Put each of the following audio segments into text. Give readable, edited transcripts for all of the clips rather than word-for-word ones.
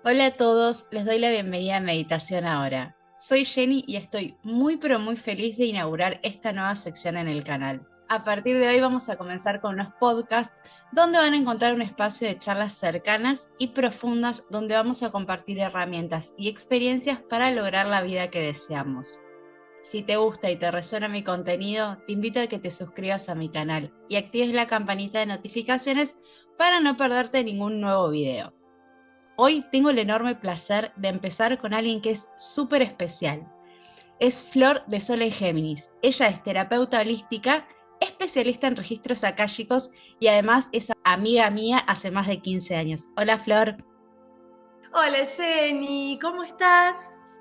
Hola a todos, les doy la bienvenida a Meditación Ahora. Soy Jenny y estoy muy pero muy feliz de inaugurar esta nueva sección en el canal. A partir de hoy vamos a comenzar con unos podcasts donde van a encontrar un espacio de charlas cercanas y profundas donde vamos a compartir herramientas y experiencias para lograr la vida que deseamos. Si te gusta y te resuena mi contenido, te invito a que te suscribas a mi canal y actives la campanita de notificaciones para no perderte ningún nuevo video. Hoy tengo el enorme placer de empezar con alguien que es súper especial. Es Flor de Sol en Géminis. Ella es terapeuta holística, especialista en registros akáshicos y además es amiga mía hace más de 15 años. Hola Flor. Hola Jenny, ¿cómo estás?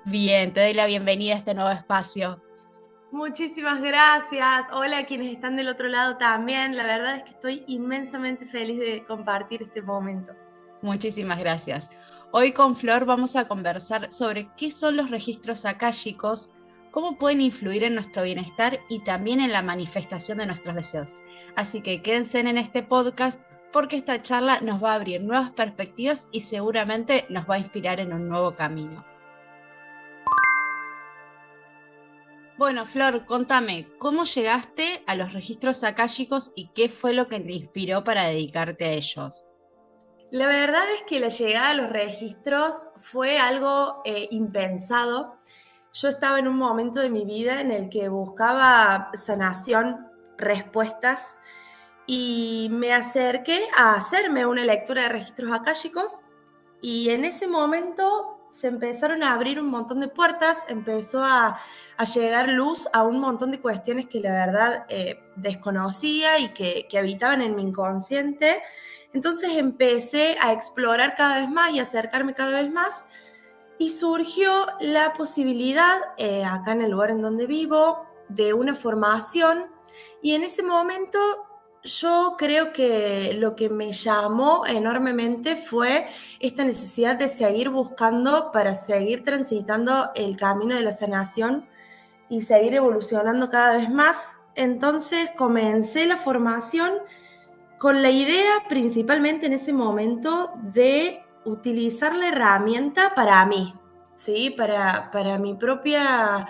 Bien, te doy la bienvenida a este nuevo espacio. Muchísimas gracias. Hola a quienes están del otro lado también. La verdad es que estoy inmensamente feliz de compartir este momento. Muchísimas gracias. Hoy con Flor vamos a conversar sobre qué son los registros akáshicos, cómo pueden influir en nuestro bienestar y también en la manifestación de nuestros deseos. Así que quédense en este podcast porque esta charla nos va a abrir nuevas perspectivas y seguramente nos va a inspirar en un nuevo camino. Bueno, Flor, contame, ¿cómo llegaste a los registros akáshicos y qué fue lo que te inspiró para dedicarte a ellos? La verdad es que la llegada a los registros fue algo impensado. Yo estaba en un momento de mi vida en el que buscaba sanación, respuestas, y me acerqué a hacerme una lectura de registros akáshicos. Y en ese momento se empezaron a abrir un montón de puertas, empezó a llegar luz a un montón de cuestiones que la verdad desconocía y que habitaban en mi inconsciente. Entonces empecé a explorar cada vez más y acercarme cada vez más y surgió la posibilidad, acá en el lugar en donde vivo, de una formación. Y en ese momento yo creo que lo que me llamó enormemente fue esta necesidad de seguir buscando para seguir transitando el camino de la sanación y seguir evolucionando cada vez más. Entonces comencé la formación con la idea principalmente en ese momento de utilizar la herramienta para mí, ¿sí? Para mi propia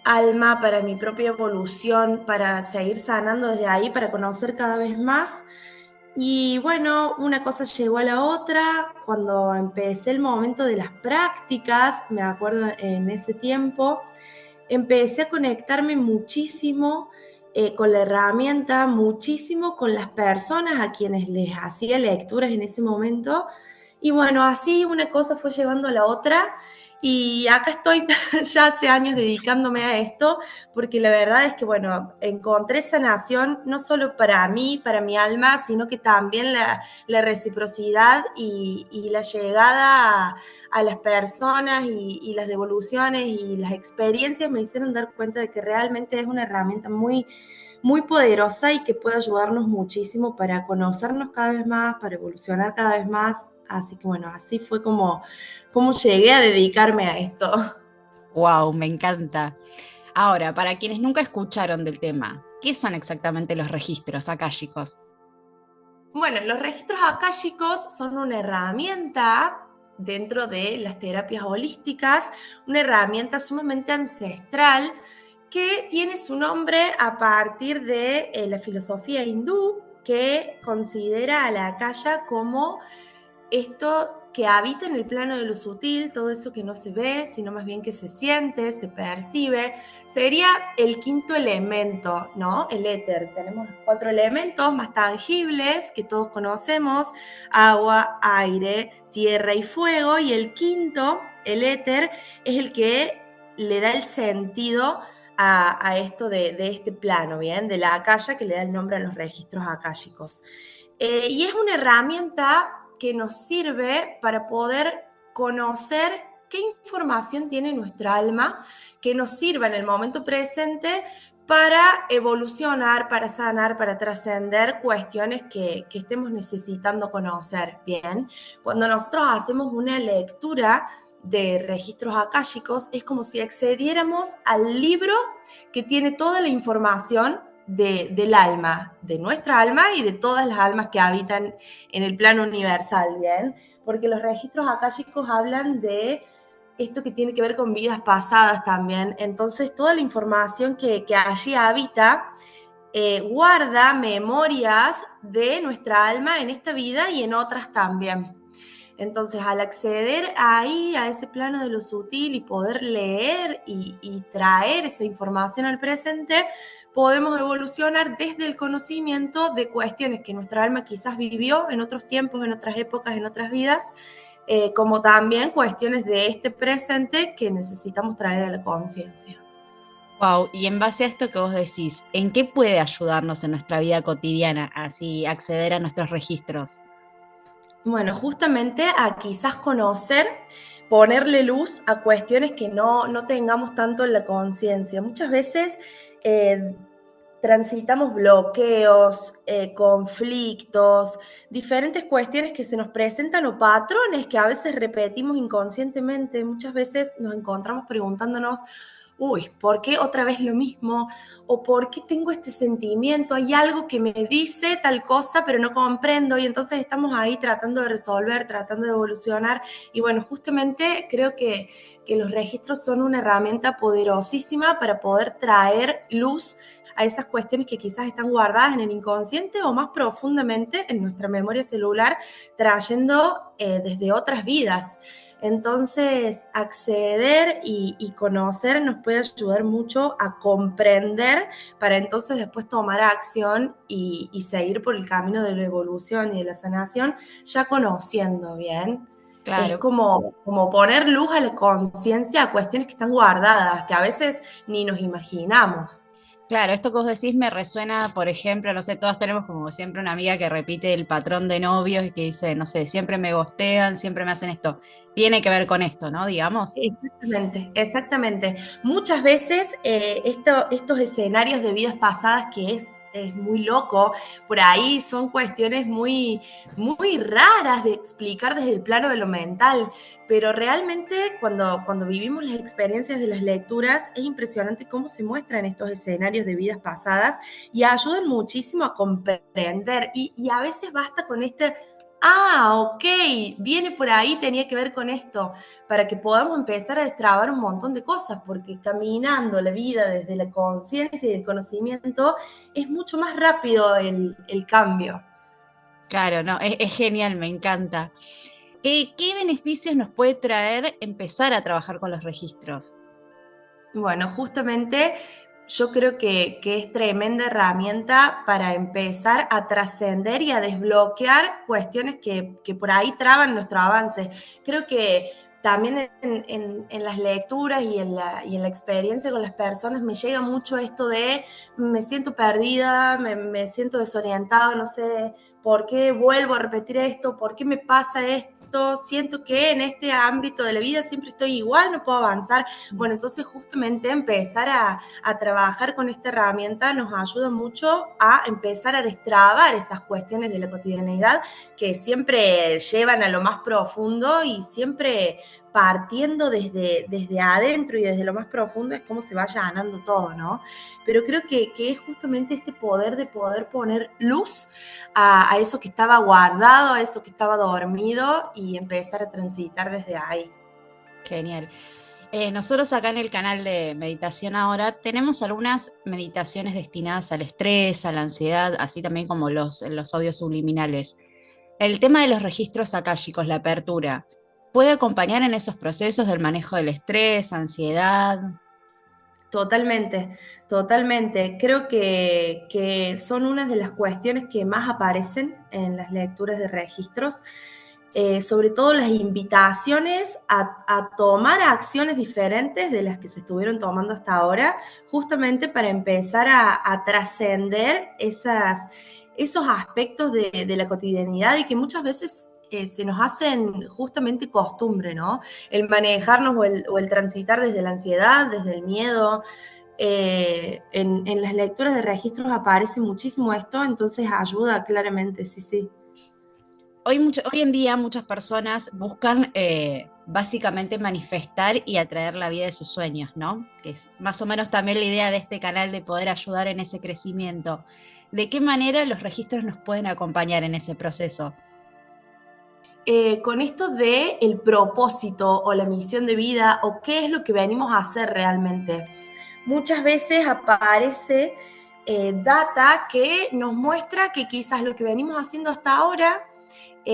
alma, para mi propia evolución, para seguir sanando desde ahí, para conocer cada vez más. Y bueno, una cosa llegó a la otra. Cuando empecé el momento de las prácticas, me acuerdo en ese tiempo, empecé a conectarme muchísimo con la herramienta, muchísimo con las personas a quienes les hacía lecturas en ese momento. Y bueno, así una cosa fue llevando a la otra. Y acá estoy ya hace años dedicándome a esto, porque la verdad es que, bueno, encontré sanación no solo para mí, para mi alma, sino que también la reciprocidad y la llegada a las personas y las devoluciones y las experiencias me hicieron dar cuenta de que realmente es una herramienta muy, muy poderosa y que puede ayudarnos muchísimo para conocernos cada vez más, para evolucionar cada vez más. Así que bueno, así fue como llegué a dedicarme a esto. ¡Wow! Me encanta. Ahora, para quienes nunca escucharon del tema, ¿qué son exactamente los registros akáshicos? Bueno, los registros akáshicos son una herramienta dentro de las terapias holísticas, una herramienta sumamente ancestral que tiene su nombre a partir de la filosofía hindú que considera a la akasha como esto que habita en el plano de lo sutil, todo eso que no se ve, sino más bien que se siente, se percibe, sería el quinto elemento, ¿no? El éter. Tenemos los cuatro elementos más tangibles que todos conocemos: agua, aire, tierra y fuego, y el quinto, el éter, es el que le da el sentido a esto de este plano, ¿bien? De la akasha, que le da el nombre a los registros akáshicos. Y es una herramienta que nos sirve para poder conocer qué información tiene nuestra alma, que nos sirva en el momento presente para evolucionar, para sanar, para trascender cuestiones que estemos necesitando conocer. Bien, cuando nosotros hacemos una lectura de registros akáshicos, es como si accediéramos al libro que tiene toda la información del alma, de nuestra alma y de todas las almas que habitan en el plano universal, ¿bien? Porque los registros akáshicos hablan de esto que tiene que ver con vidas pasadas también. Entonces, toda la información que allí habita guarda memorias de nuestra alma en esta vida y en otras también. Entonces, al acceder ahí, a ese plano de lo sutil y poder leer y traer esa información al presente, podemos evolucionar desde el conocimiento de cuestiones que nuestra alma quizás vivió en otros tiempos, en otras épocas, en otras vidas, como también cuestiones de este presente que necesitamos traer a la conciencia. Wow, y en base a esto que vos decís, ¿en qué puede ayudarnos en nuestra vida cotidiana así acceder a nuestros registros? Bueno, justamente a quizás conocer, ponerle luz a cuestiones que no tengamos tanto en la conciencia. Muchas veces eh, transitamos bloqueos, conflictos, diferentes cuestiones que se nos presentan o patrones que a veces repetimos inconscientemente. Muchas veces nos encontramos preguntándonos, uy, ¿por qué otra vez lo mismo? ¿O por qué tengo este sentimiento? Hay algo que me dice tal cosa, pero no comprendo, y entonces estamos ahí tratando de resolver, tratando de evolucionar. Y bueno, justamente creo que los registros son una herramienta poderosísima para poder traer luz a esas cuestiones que quizás están guardadas en el inconsciente o más profundamente en nuestra memoria celular, trayendo desde otras vidas. Entonces, acceder y conocer nos puede ayudar mucho a comprender para entonces después tomar acción y seguir por el camino de la evolución y de la sanación, ya conociendo bien. Es Claro. como poner luz a la conciencia a cuestiones que están guardadas, que a veces ni nos imaginamos. Claro, esto que vos decís me resuena, por ejemplo, no sé, todas tenemos como siempre una amiga que repite el patrón de novios y que dice, no sé, siempre me gostean, siempre me hacen esto. Tiene que ver con esto, ¿no? Digamos. Exactamente, exactamente. Muchas veces estos escenarios de vidas pasadas es muy loco, por ahí son cuestiones muy raras de explicar desde el plano de lo mental, pero realmente cuando vivimos las experiencias de las lecturas es impresionante cómo se muestran estos escenarios de vidas pasadas y ayudan muchísimo a comprender y a veces basta con este... Ah, ok, viene por ahí, tenía que ver con esto para que podamos empezar a destrabar un montón de cosas, porque caminando la vida desde la conciencia y el conocimiento es mucho más rápido el cambio. Claro, no, es genial, me encanta. ¿Qué beneficios nos puede traer empezar a trabajar con los registros? Bueno, justamente yo creo que es tremenda herramienta para empezar a trascender y a desbloquear cuestiones que por ahí traban nuestro avance. Creo que también en las lecturas y en la experiencia con las personas me llega mucho esto de me siento perdida, me siento desorientado, no sé por qué vuelvo a repetir esto, por qué me pasa esto, siento que en este ámbito de la vida siempre estoy igual, no puedo avanzar. Bueno, entonces justamente empezar a trabajar con esta herramienta nos ayuda mucho a empezar a destrabar esas cuestiones de la cotidianeidad que siempre llevan a lo más profundo y siempre partiendo desde adentro y desde lo más profundo es como se va allanando todo, ¿no? Pero creo que es justamente este poder de poder poner luz a eso que estaba guardado, a eso que estaba dormido y empezar a transitar desde ahí. Genial. Nosotros acá en el canal de Meditación Ahora tenemos algunas meditaciones destinadas al estrés, a la ansiedad, así también como los audios subliminales. El tema de los registros akáshicos, la apertura, ¿puede acompañar en esos procesos del manejo del estrés, ansiedad? Totalmente, totalmente. Creo que son una de las cuestiones que más aparecen en las lecturas de registros, sobre todo las invitaciones a tomar acciones diferentes de las que se estuvieron tomando hasta ahora, justamente para empezar a trascender esos aspectos de la cotidianidad y que muchas veces se nos hacen justamente costumbre, ¿no? El manejarnos o el transitar desde la ansiedad, desde el miedo. En las lecturas de registros aparece muchísimo esto, entonces ayuda claramente, sí, sí. Hoy en día muchas personas buscan básicamente manifestar y atraer la vida de sus sueños, ¿no? Que es más o menos también la idea de este canal de poder ayudar en ese crecimiento. ¿De qué manera los registros nos pueden acompañar en ese proceso? Con esto de el propósito o la misión de vida o qué es lo que venimos a hacer realmente. Muchas veces aparece data que nos muestra que quizás lo que venimos haciendo hasta ahora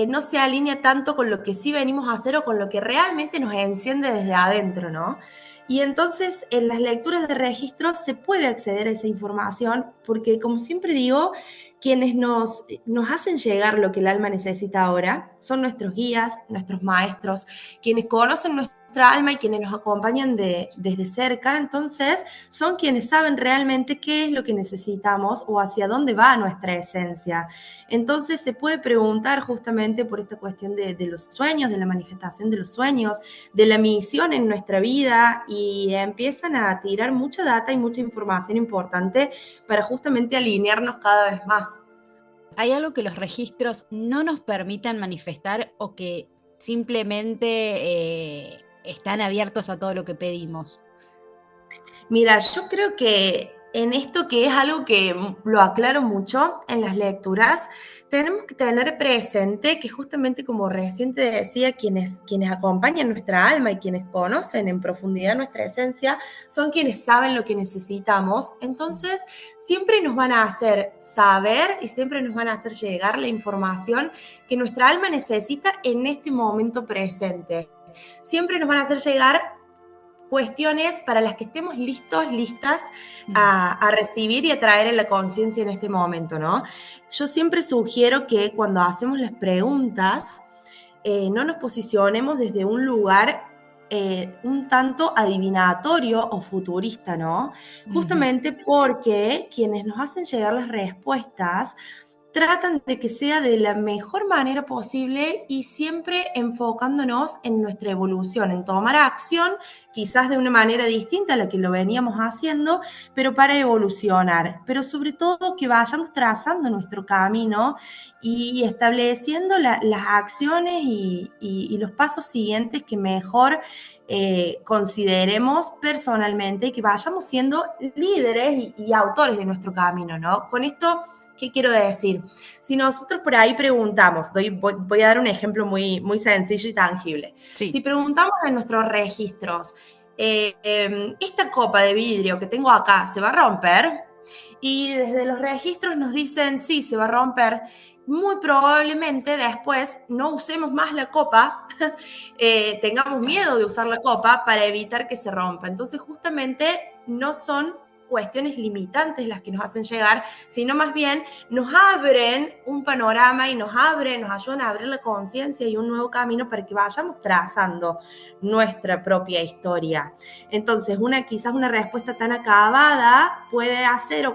no se alinea tanto con lo que sí venimos a hacer o con lo que realmente nos enciende desde adentro, ¿no? Y entonces en las lecturas de registros se puede acceder a esa información porque, como siempre digo, quienes nos hacen llegar lo que el alma necesita ahora son nuestros guías, nuestros maestros, quienes conocen nuestra alma y quienes nos acompañan desde cerca, entonces son quienes saben realmente qué es lo que necesitamos o hacia dónde va nuestra esencia. Entonces se puede preguntar justamente por esta cuestión de los sueños, de la manifestación de los sueños, de la misión en nuestra vida y empiezan a tirar mucha data y mucha información importante para justamente alinearnos cada vez más. ¿Hay algo que los registros no nos permitan manifestar o que simplemente están abiertos a todo lo que pedimos? Mira, yo creo que en esto, que es algo que lo aclaro mucho en las lecturas, tenemos que tener presente que justamente, como recién te decía, quienes acompañan nuestra alma y quienes conocen en profundidad nuestra esencia son quienes saben lo que necesitamos. Entonces siempre nos van a hacer saber y siempre nos van a hacer llegar la información que nuestra alma necesita en este momento presente. Siempre nos van a hacer llegar cuestiones para las que estemos listos, listas a recibir y a traer en la conciencia en este momento, ¿no? Yo siempre sugiero que cuando hacemos las preguntas, no nos posicionemos desde un lugar un tanto adivinatorio o futurista, ¿no? Justamente porque quienes nos hacen llegar las respuestas tratan de que sea de la mejor manera posible y siempre enfocándonos en nuestra evolución, en tomar acción, quizás de una manera distinta a la que lo veníamos haciendo, pero para evolucionar. Pero sobre todo que vayamos trazando nuestro camino y estableciendo las acciones y los pasos siguientes que mejor consideremos personalmente y que vayamos siendo líderes y autores de nuestro camino, ¿no? Con esto, ¿qué quiero decir? Si nosotros por ahí preguntamos, voy a dar un ejemplo muy sencillo y tangible. Sí. Si preguntamos en nuestros registros, esta copa de vidrio que tengo acá, ¿se va a romper? Y desde los registros nos dicen, sí, se va a romper. Muy probablemente después no usemos más la copa, tengamos miedo de usar la copa para evitar que se rompa. Entonces, justamente no son cuestiones limitantes las que nos hacen llegar, sino más bien nos abren un panorama y nos ayudan a abrir la conciencia y un nuevo camino para que vayamos trazando nuestra propia historia. Entonces, quizás una respuesta tan acabada puede hacer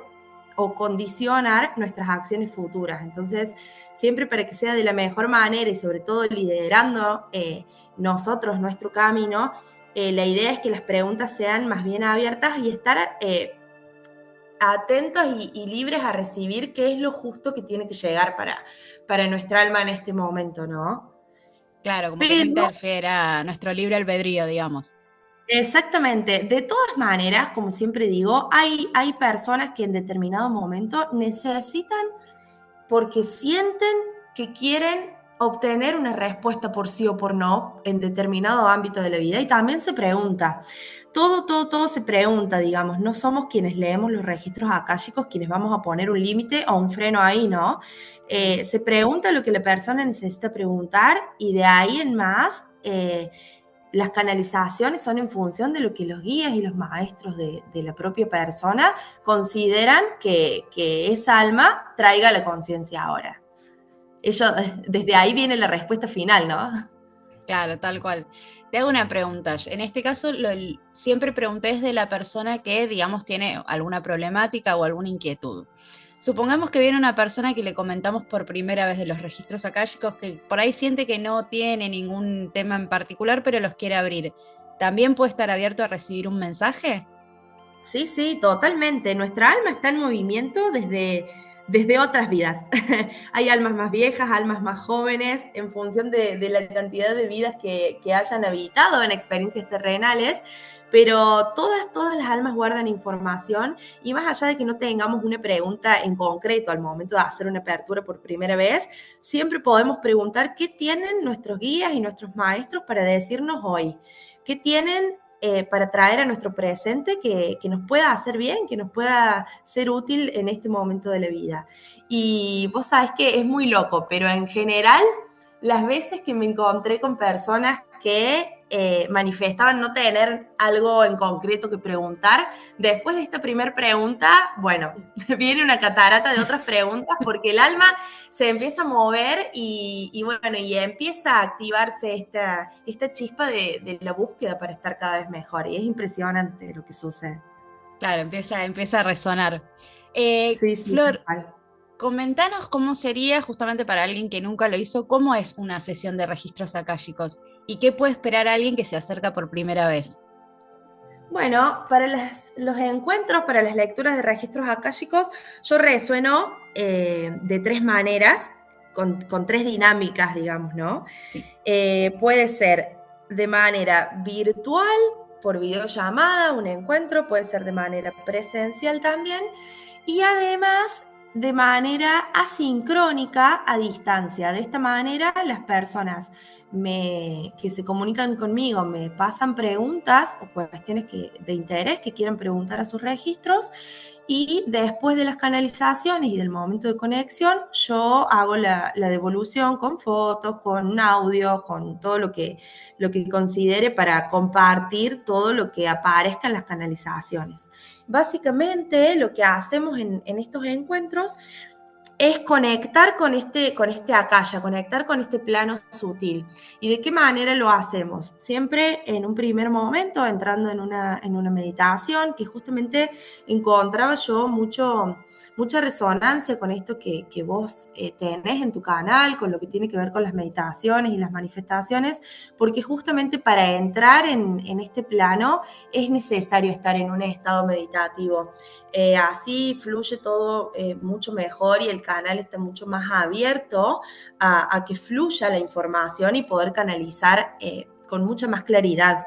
o condicionar nuestras acciones futuras. Entonces, siempre para que sea de la mejor manera y sobre todo liderando nosotros nuestro camino, la idea es que las preguntas sean más bien abiertas y estar atentos y libres a recibir qué es lo justo que tiene que llegar para nuestra alma en este momento, ¿no? Claro, como que no interfiera nuestro libre albedrío, digamos. Exactamente. De todas maneras, como siempre digo, hay personas que en determinado momento necesitan, porque sienten que quieren obtener una respuesta por sí o por no en determinado ámbito de la vida. Y también se pregunta, todo se pregunta, digamos, no somos quienes leemos los registros akáshicos quienes vamos a poner un límite o un freno ahí, ¿no? Se pregunta lo que la persona necesita preguntar y de ahí en más las canalizaciones son en función de lo que los guías y los maestros de la propia persona consideran que esa alma traiga a la conciencia ahora. Desde ahí viene la respuesta final, ¿no? Claro, tal cual. Te hago una pregunta. En este caso, siempre pregunté desde la persona que, digamos, tiene alguna problemática o alguna inquietud. Supongamos que viene una persona que le comentamos por primera vez de los registros akáshicos, que por ahí siente que no tiene ningún tema en particular, pero los quiere abrir. ¿También puede estar abierto a recibir un mensaje? Sí, totalmente. Nuestra alma está en movimiento desde otras vidas. Hay almas más viejas, almas más jóvenes, en función de la cantidad de vidas que hayan habitado en experiencias terrenales, pero todas las almas guardan información y más allá de que no tengamos una pregunta en concreto al momento de hacer una apertura por primera vez, siempre podemos preguntar qué tienen nuestros guías y nuestros maestros para decirnos hoy, qué tienen para traer a nuestro presente que nos pueda hacer bien, que nos pueda ser útil en este momento de la vida. Y vos sabés que es muy loco, pero en general, las veces que me encontré con personas que manifestaban no tener algo en concreto que preguntar, después de esta primera pregunta, bueno, viene una catarata de otras preguntas porque el alma se empieza a mover y bueno, y empieza a activarse esta chispa de la búsqueda para estar cada vez mejor. Y es impresionante lo que sucede. Claro, empieza a resonar. Sí, sí, tal Flor, cual. comentanos cómo sería, justamente para alguien que nunca lo hizo, cómo es una sesión de registros akáshicos y qué puede esperar a alguien que se acerca por primera vez. Bueno, para los encuentros, para las lecturas de registros akáshicos, yo resueno de tres maneras, con tres dinámicas, digamos, ¿no? Sí. Puede ser de manera virtual, por videollamada, un encuentro, puede ser de manera presencial también, y además de manera asincrónica a distancia. De esta manera, las personas que se comunican conmigo me pasan preguntas o cuestiones de interés que quieran preguntar a sus registros y después de las canalizaciones y del momento de conexión, yo hago la devolución con fotos, con audios, con todo lo que considere para compartir todo lo que aparezca en las canalizaciones. Básicamente lo que hacemos en estos encuentros es conectar con este akasha, conectar con este plano sutil. ¿Y de qué manera lo hacemos? Siempre en un primer momento, entrando en una meditación, que justamente encontraba yo mucha resonancia con esto que vos tenés en tu canal, con lo que tiene que ver con las meditaciones y las manifestaciones, porque justamente para entrar en este plano es necesario estar en un estado meditativo. Así fluye todo mucho mejor y el canal está mucho más abierto a que fluya la información y poder canalizar con mucha más claridad.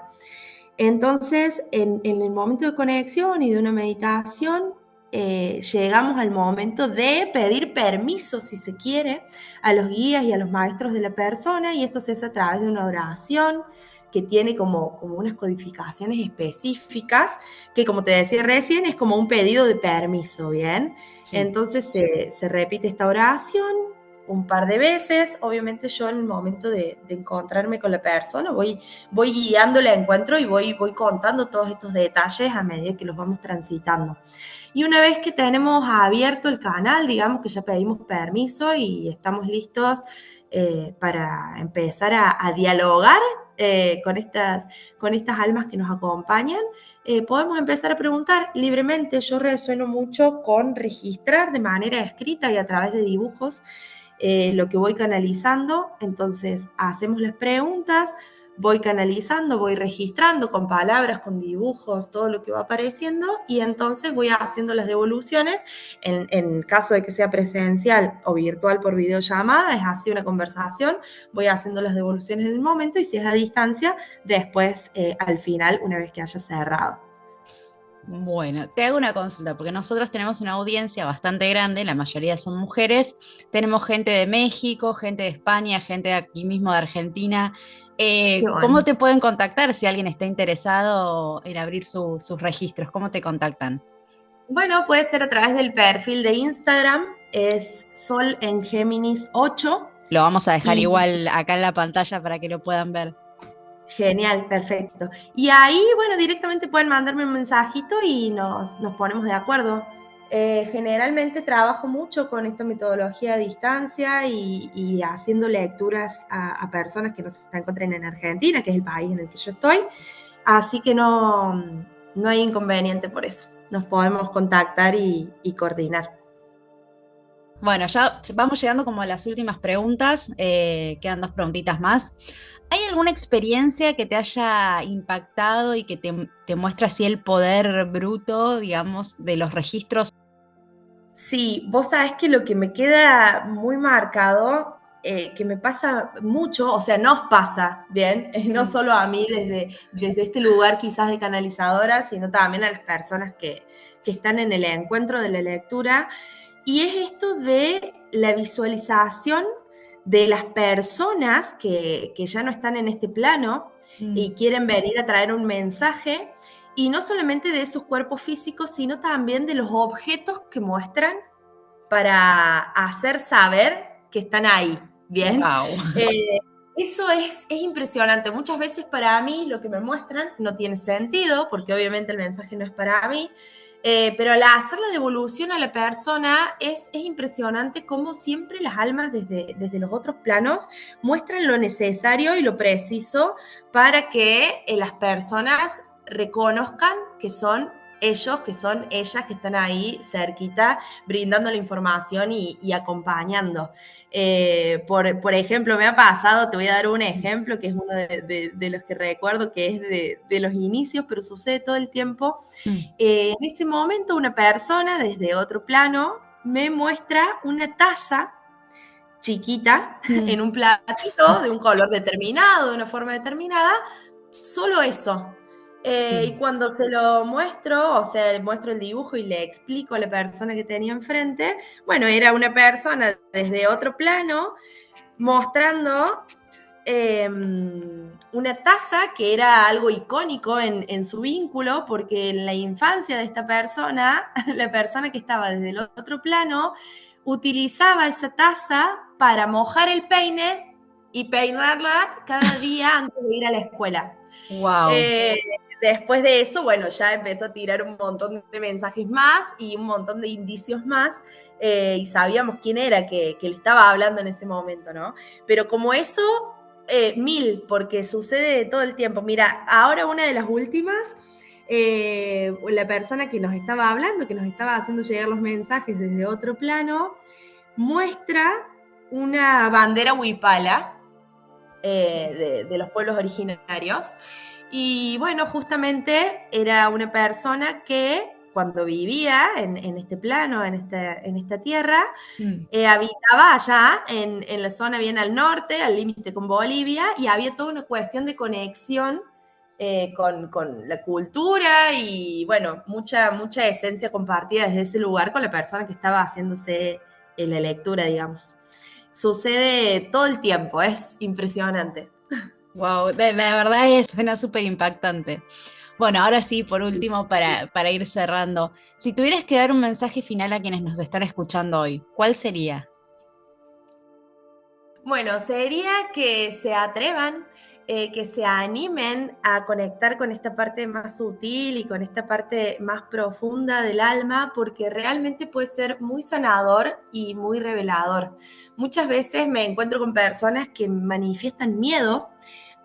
Entonces, en el momento de conexión y de una meditación, llegamos al momento de pedir permiso, si se quiere, a los guías y a los maestros de la persona, y esto se hace a través de una oración que tiene como unas codificaciones específicas, que como te decía recién, es como un pedido de permiso, ¿bien? Sí. Entonces se repite esta oración un par de veces. Obviamente yo en el momento de encontrarme con la persona voy guiando el encuentro y voy contando todos estos detalles a medida que los vamos transitando. Y una vez que tenemos abierto el canal, digamos que ya pedimos permiso y estamos listos para empezar a dialogar con estas almas que nos acompañan, podemos empezar a preguntar libremente. Yo resueno mucho con registrar de manera escrita y a través de dibujos lo que voy canalizando. Entonces hacemos las preguntas, voy canalizando, voy registrando con palabras, con dibujos, todo lo que va apareciendo, y entonces voy haciendo las devoluciones. En caso de que sea presencial o virtual por videollamada, es así una conversación, voy haciendo las devoluciones en el momento, y si es a distancia, después al final, una vez que haya cerrado. Bueno, te hago una consulta, porque nosotros tenemos una audiencia bastante grande, la mayoría son mujeres, tenemos gente de México, gente de España, gente de aquí mismo de Argentina. Qué ¿Cómo bueno. te pueden contactar si alguien está interesado en abrir sus registros? ¿Cómo te contactan? Bueno, puede ser a través del perfil de Instagram, es Sol en Géminis 8. Lo vamos a dejar Y igual acá en la pantalla para que lo puedan ver. genial, perfecto. Y ahí, bueno, directamente pueden mandarme un mensajito y nos ponemos de acuerdo. Generalmente trabajo mucho con esta metodología a distancia y haciendo lecturas a personas que no se encuentran en Argentina, que es el país en el que yo estoy. Así que no hay inconveniente por eso. Nos podemos contactar y coordinar. Bueno, ya vamos llegando como a las últimas preguntas, quedan dos preguntitas más. ¿Hay alguna experiencia que te haya impactado y que te muestra así el poder bruto, digamos, de los registros? Sí, vos sabés que lo que me queda muy marcado, que me pasa mucho, o sea, nos pasa, bien, no Mm. solo a mí desde este lugar quizás de canalizadora, sino también a las personas que están en el encuentro de la lectura, y es esto de la visualización de las personas que ya no están en este plano Mm. y quieren venir a traer un mensaje, y no solamente de sus cuerpos físicos, sino también de los objetos que muestran para hacer saber que están ahí, ¿bien? Wow. Eso es impresionante. Muchas veces para mí lo que me muestran no tiene sentido, porque obviamente el mensaje no es para mí, pero al hacer la devolución a la persona es impresionante cómo siempre las almas desde los otros planos muestran lo necesario y lo preciso para que las personas reconozcan que son ellos, que son ellas que están ahí cerquita, brindando la información y acompañando. Por ejemplo, me ha pasado, te voy a dar un ejemplo, que es uno de los que recuerdo, que es de los inicios, pero sucede todo el tiempo. Mm. En ese momento una persona desde otro plano me muestra una taza chiquita Mm. en un platito de un color determinado, de una forma determinada, solo eso. Y Sí. cuando se lo muestro, o sea, le muestro el dibujo y le explico a la persona que tenía enfrente, bueno, era una persona desde otro plano mostrando una taza que era algo icónico en su vínculo, porque en la infancia de esta persona, la persona que estaba desde el otro plano, utilizaba esa taza para mojar el peine y peinarla cada día antes de ir a la escuela. Wow. Eh, Después de eso, bueno, ya empezó a tirar un montón de mensajes más y un montón de indicios más, y sabíamos quién era que le estaba hablando en ese momento, ¿no? Pero como eso, mil, porque sucede todo el tiempo. Mira, ahora una de las últimas, la persona que nos estaba hablando, que nos estaba haciendo llegar los mensajes desde otro plano, muestra una bandera huipala de los pueblos originarios. Y bueno, justamente era una persona que cuando vivía en este plano, en esta tierra, Mm. habitaba allá en la zona bien al norte, al límite con Bolivia, y había toda una cuestión de conexión con la cultura y bueno, mucha esencia compartida desde ese lugar con la persona que estaba haciéndose la lectura, digamos. Sucede todo el tiempo, es impresionante. Wow, la verdad suena súper impactante. Bueno, ahora sí, por último, para ir cerrando, si tuvieras que dar un mensaje final a quienes nos están escuchando hoy, ¿cuál sería? Bueno, sería que se atrevan, que se animen a conectar con esta parte más sutil y con esta parte más profunda del alma, porque realmente puede ser muy sanador y muy revelador. Muchas veces me encuentro con personas que manifiestan miedo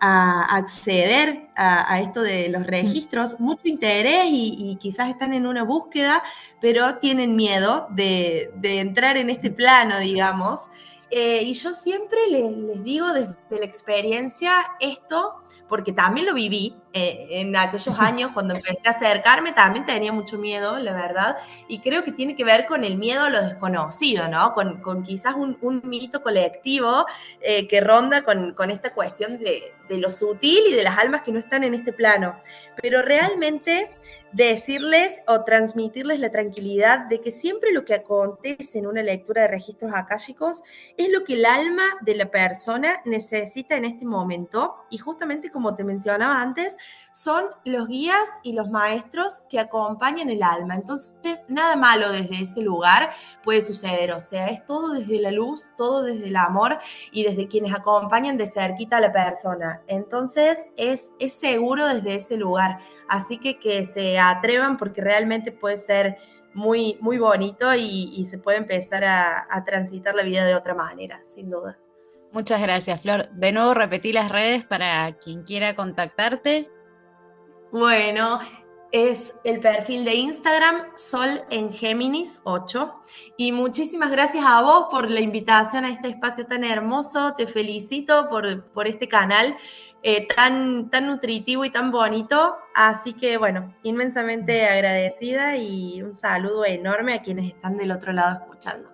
a acceder a esto de los Mm. registros, mucho interés y quizás están en una búsqueda, pero tienen miedo de entrar en este plano, digamos. Y yo siempre les digo desde la experiencia esto, porque también lo viví en aquellos años cuando empecé a acercarme, también tenía mucho miedo, la verdad, y creo que tiene que ver con el miedo a lo desconocido, ¿no? Con quizás un mito colectivo que ronda con esta cuestión de lo sutil y de las almas que no están en este plano. Pero realmente decirles o transmitirles la tranquilidad de que siempre lo que acontece en una lectura de registros akáshicos es lo que el alma de la persona necesita en este momento, y justamente como te mencionaba antes, son los guías y los maestros que acompañan el alma. Entonces, nada malo desde ese lugar puede suceder, o sea, es todo desde la luz, todo desde el amor y desde quienes acompañan de cerquita a la persona. Entonces, es seguro desde ese lugar. Así que se atrevan porque realmente puede ser muy, muy bonito y se puede empezar a transitar la vida de otra manera, sin duda. Muchas gracias, Flor. De nuevo repetí las redes para quien quiera contactarte. Bueno, Es el perfil de Instagram Sol en Géminis 8. Y muchísimas gracias a vos por la invitación a este espacio tan hermoso. Te felicito por este canal tan nutritivo y tan bonito. Así que bueno, inmensamente agradecida y un saludo enorme a quienes están del otro lado escuchando.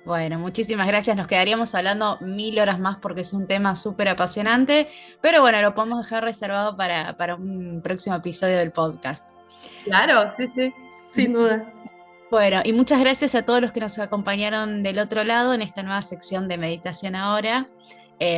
Bueno, muchísimas gracias. Nos quedaríamos hablando 1000 horas más porque es un tema súper apasionante, pero bueno, lo podemos dejar reservado para un próximo episodio del podcast. Claro, sí, sí, sin duda. Bueno, y muchas gracias a todos los que nos acompañaron del otro lado en esta nueva sección de Meditación Ahora.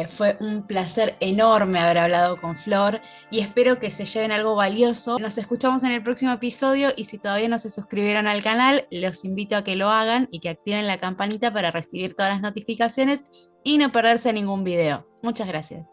Fue un placer enorme haber hablado con Flor y espero que se lleven algo valioso. Nos escuchamos en el próximo episodio y si todavía no se suscribieron al canal, los invito a que lo hagan y que activen la campanita para recibir todas las notificaciones y no perderse ningún video. Muchas gracias.